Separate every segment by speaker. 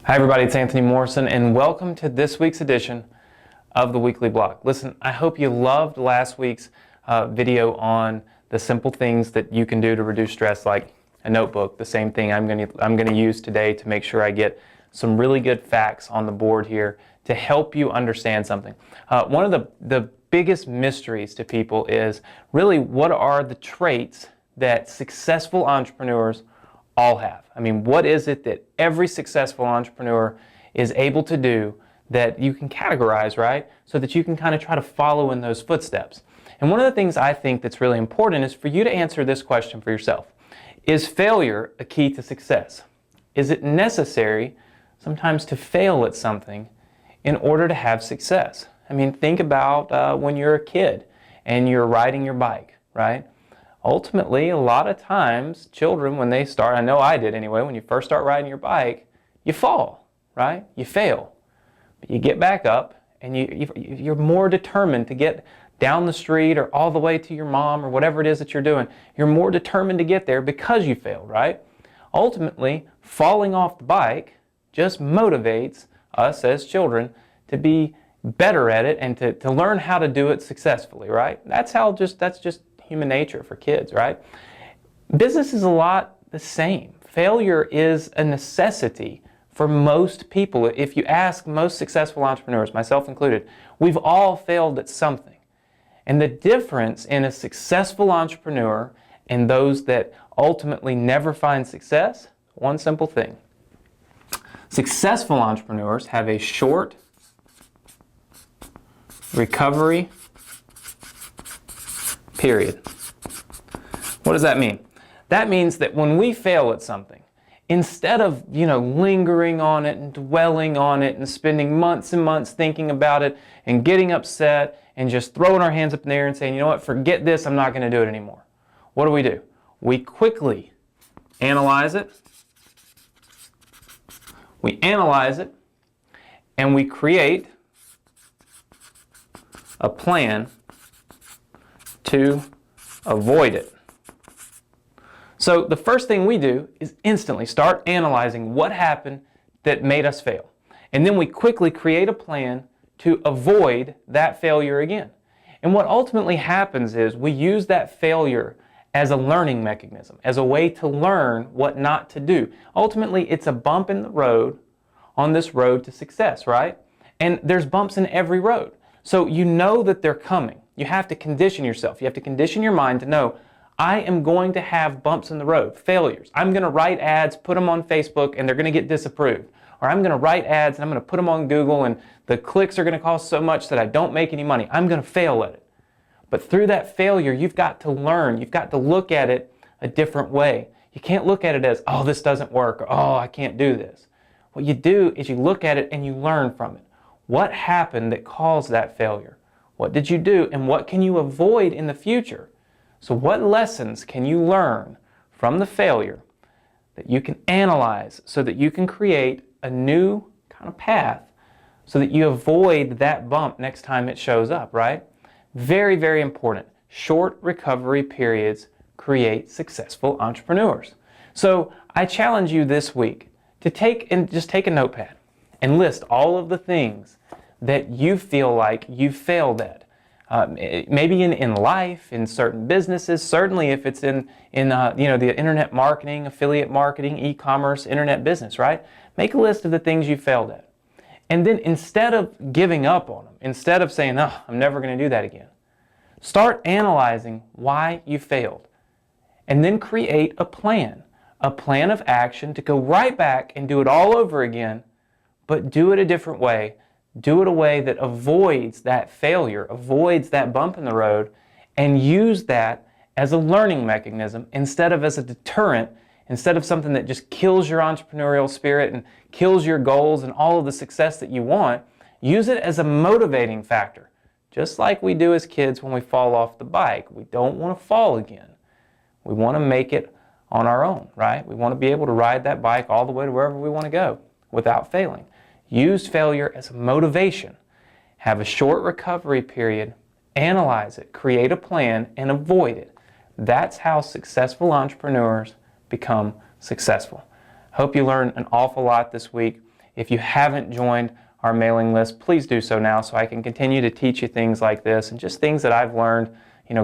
Speaker 1: Hi everybody, it's Anthony Morrison and welcome to this week's edition of the Weekly Blog. Listen, I hope you loved last week's video on the simple things that you can do to reduce stress, like a notebook. The same thing I'm going to use today to make sure I get some really good facts on the board here to help you understand something. One of the biggest mysteries to people is really what are the traits that successful entrepreneurs all have. I mean, what is it that every successful entrepreneur is able to do that you can categorize, right? So that you can kind of try to follow in those footsteps. And one of the things I think that's really important is for you to answer this question for yourself. Is failure a key to success? Is it necessary sometimes to fail at something in order to have success? I mean, think about when you're a kid and you're riding your bike, right? Ultimately, a lot of times, children, when they start, I know I did anyway, when you first start riding your bike, you fall, right? You fail. But you get back up, and you're more determined to get down the street or all the way to your mom or whatever it is that you're doing. You're more determined to get there because you failed, right? Ultimately, falling off the bike just motivates us as children to be better at it and to learn how to do it successfully, right? That's just human nature for kids, right? Business is a lot the same. Failure is a necessity for most people. If you ask most successful entrepreneurs, myself included, we've all failed at something. And the difference in a successful entrepreneur and those that ultimately never find success, one simple thing. Successful entrepreneurs have a short recovery period. What does that mean? That means that when we fail at something, instead of, lingering on it and dwelling on it and spending months and months thinking about it and getting upset and just throwing our hands up in the air and saying, you know what, forget this, I'm not going to do it anymore. What do? We quickly analyze it. We analyze it and we create a plan to avoid it. So the first thing we do is instantly start analyzing what happened that made us fail. And then we quickly create a plan to avoid that failure again. And what ultimately happens is we use that failure as a learning mechanism, as a way to learn what not to do. Ultimately, it's a bump in the road on this road to success, right? And there's bumps in every road. So you know that they're coming. You have to condition yourself. You have to condition your mind to know, I am going to have bumps in the road, failures. I'm going to write ads, put them on Facebook, and they're going to get disapproved. Or I'm going to write ads, and I'm going to put them on Google, and the clicks are going to cost so much that I don't make any money. I'm going to fail at it. But through that failure, you've got to learn. You've got to look at it a different way. You can't look at it as, oh, this doesn't work, or oh, I can't do this. What you do is you look at it and you learn from it. What happened that caused that failure? What did you do, and what can you avoid in the future? So what lessons can you learn from the failure that you can analyze so that you can create a new kind of path so that you avoid that bump next time it shows up, right? Very, very important. Short recovery periods create successful entrepreneurs. So I challenge you this week to take a notepad and list all of the things that you feel like you failed at. Maybe in life, in certain businesses, certainly if it's in the internet marketing, affiliate marketing, e-commerce, internet business, right? Make a list of the things you failed at. And then instead of giving up on them, instead of saying, oh, I'm never going to do that again, start analyzing why you failed. And then create a plan of action to go right back and do it all over again, but do it a different way. Do it a way that avoids that failure, avoids that bump in the road, and use that as a learning mechanism instead of as a deterrent, instead of something that just kills your entrepreneurial spirit and kills your goals and all of the success that you want. Use it as a motivating factor. Just like we do as kids when we fall off the bike. We don't want to fall again. We want to make it on our own, right? We want to be able to ride that bike all the way to wherever we want to go without failing. Use failure as a motivation. Have a short recovery period, analyze it, create a plan, and avoid it. That's how successful entrepreneurs become successful. Hope you learned an awful lot this week. If you haven't joined our mailing list, please do so now so I can continue to teach you things like this and just things that I've learned,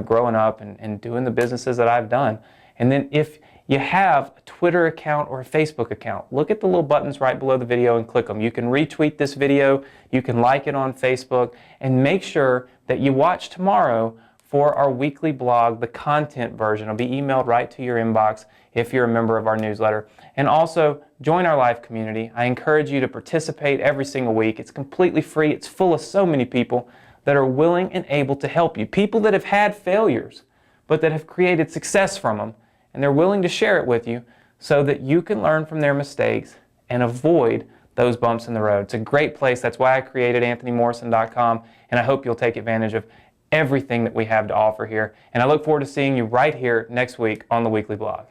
Speaker 1: growing up and doing the businesses that I've done. And then if you have a Twitter account or a Facebook account, look at the little buttons right below the video and click them. You can retweet this video, you can like it on Facebook, and make sure that you watch tomorrow for our weekly blog, the content version. It'll be emailed right to your inbox if you're a member of our newsletter. And also, join our live community. I encourage you to participate every single week. It's completely free. It's full of so many people that are willing and able to help you. People that have had failures, but that have created success from them, and they're willing to share it with you so that you can learn from their mistakes and avoid those bumps in the road. It's a great place. That's why I created AnthonyMorrison.com, and I hope you'll take advantage of everything that we have to offer here. And I look forward to seeing you right here next week on the Weekly Blog.